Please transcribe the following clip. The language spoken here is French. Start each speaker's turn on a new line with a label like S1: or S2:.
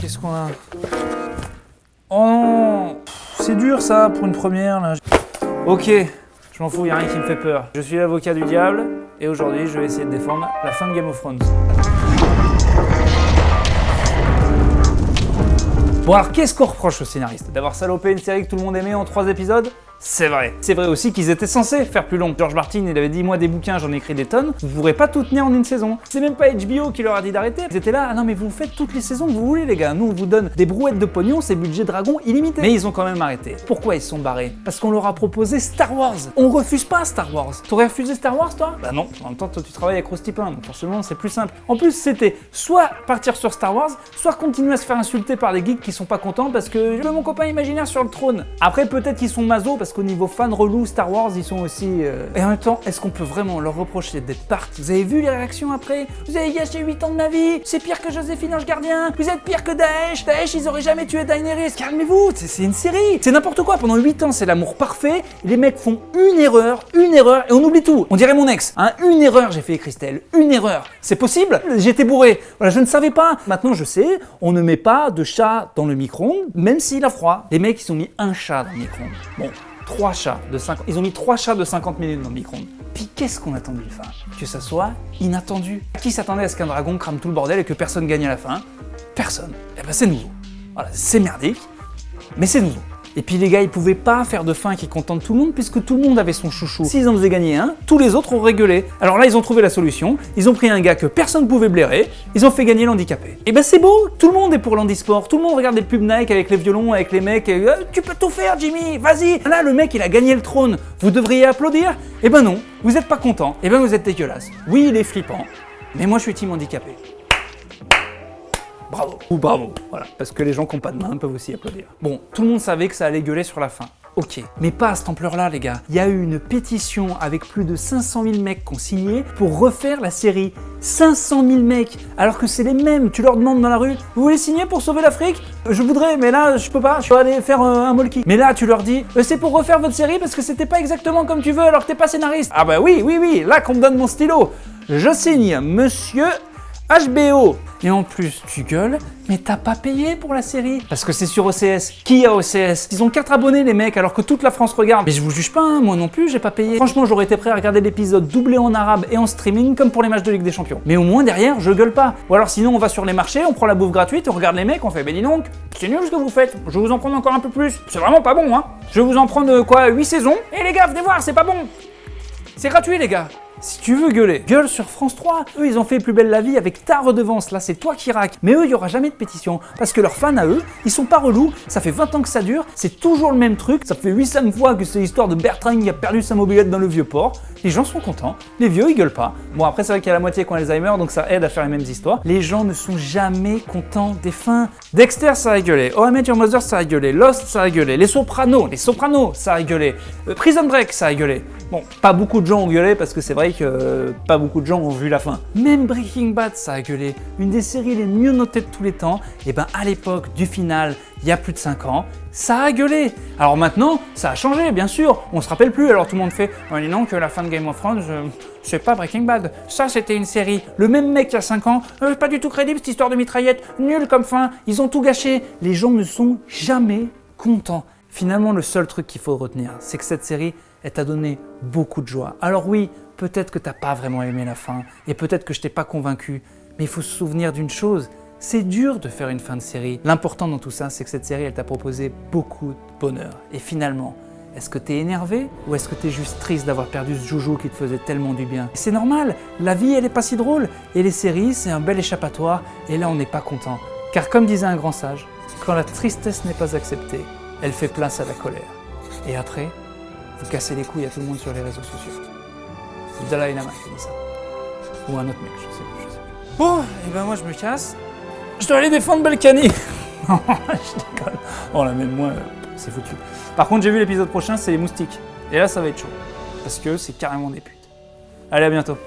S1: Qu'est-ce qu'on a? Oh non! C'est dur ça pour une première là. Ok, je m'en fous, y'a rien qui me fait peur. Je suis l'avocat du diable et aujourd'hui je vais essayer de défendre la fin de Game of Thrones. Bon alors qu'est-ce qu'on reproche aux scénaristes? D'avoir salopé une série que tout le monde aimait en 3 épisodes? C'est vrai. C'est vrai aussi qu'ils étaient censés faire plus long. George Martin, il avait dit, moi des bouquins, j'en ai écrit des tonnes, vous pourrez pas tout tenir en une saison. C'est même pas HBO qui leur a dit d'arrêter. Ils étaient là, ah non mais vous faites toutes les saisons que vous voulez les gars. Nous on vous donne des brouettes de pognon, c'est budget dragon illimité. Mais ils ont quand même arrêté. Pourquoi ils se sont barrés? Parce qu'on leur a proposé Star Wars. On refuse pas Star Wars. T'aurais refusé Star Wars toi? Bah non, en même temps toi tu travailles avec Rusty Pin, donc forcément c'est plus simple. En plus c'était soit partir sur Star Wars, soit continuer à se faire insulter par des geeks qui sont pas contents parce que je veux mon copain imaginaire sur le trône. Après peut-être qu'ils sont maso parce qu'au niveau fan relou Star Wars, ils sont aussi... Et en même temps, est-ce qu'on peut vraiment leur reprocher d'être partis? Vous avez vu les réactions après? Vous avez gâché 8 ans de ma vie, c'est pire que Joséphine Ange Gardien, vous êtes pire que Daesh, ils auraient jamais tué Daenerys. Calmez-vous, c'est une série, c'est n'importe quoi, pendant 8 ans c'est l'amour parfait, les mecs font une erreur, et on oublie tout. On dirait mon ex, hein, une erreur j'ai fait Christelle, une erreur. C'est possible? J'étais bourré, voilà, je ne savais pas. Maintenant je sais, on ne met pas de chat dans le micro-ondes, même s'il a froid. Les mecs ils ont mis un chat dans le micro-ondes. Bon. 3 chats de 50... Ils ont mis 3 chats de 50 minutes dans le micro-ondes. Puis qu'est-ce qu'on attendait de fin? Que ça soit inattendu. Qui s'attendait à ce qu'un dragon crame tout le bordel et que personne gagne à la fin? Personne. Eh ben c'est nouveau. Voilà, c'est merdique, mais c'est nouveau. Et puis les gars, ils pouvaient pas faire de fin qui contente tout le monde puisque tout le monde avait son chouchou. S'ils en faisaient gagner un, tous les autres ont rigolé. Alors là, ils ont trouvé la solution. Ils ont pris un gars que personne pouvait blairer. Ils ont fait gagner l'handicapé. Et ben c'est beau, tout le monde est pour l'handisport. Tout le monde regarde des pubs Nike avec les violons, avec les mecs. Et, tu peux tout faire, Jimmy, vas-y. Là, le mec, il a gagné le trône. Vous devriez applaudir? Eh ben non, vous êtes pas content. Eh ben vous êtes dégueulasse. Oui, il est flippant, mais moi je suis team handicapé. Bravo, ou bravo, voilà, parce que les gens qui n'ont pas de main peuvent aussi applaudir. Bon, tout le monde savait que ça allait gueuler sur la fin. Ok, mais pas à cette ampleur-là, les gars. Il y a eu une pétition avec plus de 500 000 mecs qui ont signé pour refaire la série. 500 000 mecs, alors que c'est les mêmes. Tu leur demandes dans la rue, vous voulez signer pour sauver l'Afrique? Je voudrais, mais là, je peux pas, je vais aller faire un molki. Mais là, tu leur dis, c'est pour refaire votre série parce que c'était pas exactement comme tu veux alors que t'es pas scénariste. Ah bah oui, là qu'on me donne mon stylo. Je signe, monsieur HBO. Et en plus, tu gueules, mais t'as pas payé pour la série. Parce que c'est sur OCS. Qui a OCS? Ils ont 4 abonnés, les mecs, alors que toute la France regarde. Mais je vous juge pas, hein, moi non plus, j'ai pas payé. Franchement, j'aurais été prêt à regarder l'épisode doublé en arabe et en streaming, comme pour les matchs de Ligue des Champions. Mais au moins, derrière, je gueule pas. Ou alors sinon, on va sur les marchés, on prend la bouffe gratuite, on regarde les mecs, on fait, ben dis donc, c'est nul ce que vous faites. Je vais vous en prendre encore un peu plus. C'est vraiment pas bon, hein. Je vais vous en prendre, 8 saisons. Et les gars, venez voir, c'est pas bon. C'est gratuit, les gars. Si tu veux gueuler, gueule sur France 3. Eux, ils ont fait Plus belle la vie avec ta redevance. Là, c'est toi qui raques. Mais eux, il n'y aura jamais de pétition. Parce que leurs fans à eux, ils sont pas relous. Ça fait 20 ans que ça dure. C'est toujours le même truc. Ça fait 800 fois que c'est l'histoire de Bertrand qui a perdu sa mobilette dans le vieux port. Les gens sont contents. Les vieux, ils gueulent pas. Bon, après, c'est vrai qu'il y a la moitié qui ont Alzheimer, donc ça aide à faire les mêmes histoires. Les gens ne sont jamais contents des fins. Dexter, ça a gueulé. Oh, I Met Your Mother, ça a gueulé. Lost, ça a gueulé. Les Sopranos, ça a gueulé. Prison Break, ça a gueulé. Bon, pas beaucoup de gens ont gueulé parce que c'est vrai que pas beaucoup de gens ont vu la fin. Même Breaking Bad, ça a gueulé. Une des séries les mieux notées de tous les temps. Et ben à l'époque du final, il y a plus de 5 ans, ça a gueulé. Alors maintenant, ça a changé, bien sûr. On se rappelle plus. Alors tout le monde fait, oh, dis donc que la fin de Game of Thrones, c'est pas Breaking Bad. Ça, c'était une série. Le même mec il y a 5 ans, pas du tout crédible cette histoire de mitraillette. Nul comme fin. Ils ont tout gâché. Les gens ne sont jamais contents. Finalement, le seul truc qu'il faut retenir, c'est que cette série, elle t'a donné beaucoup de joie. Alors oui, peut-être que t'as pas vraiment aimé la fin, et peut-être que je t'ai pas convaincu, mais il faut se souvenir d'une chose, c'est dur de faire une fin de série. L'important dans tout ça, c'est que cette série, elle t'a proposé beaucoup de bonheur. Et finalement, est-ce que t'es énervé ou est-ce que t'es juste triste d'avoir perdu ce joujou qui te faisait tellement du bien? C'est normal, la vie, elle est pas si drôle, et les séries, c'est un bel échappatoire, et là, on n'est pas content. Car comme disait un grand sage, quand la tristesse n'est pas acceptée, elle fait place à la colère. Et après, vous cassez les couilles à tout le monde sur les réseaux sociaux. C'est Dalai Lama qui dit ça. Ou un autre mec, je sais plus. Bon, et ben moi je me casse. Je dois aller défendre Balkany. Non, je déconne. Oh là, même moi, c'est foutu. Par contre, j'ai vu l'épisode prochain, c'est les moustiques. Et là, ça va être chaud. Parce que c'est carrément des putes. Allez, à bientôt.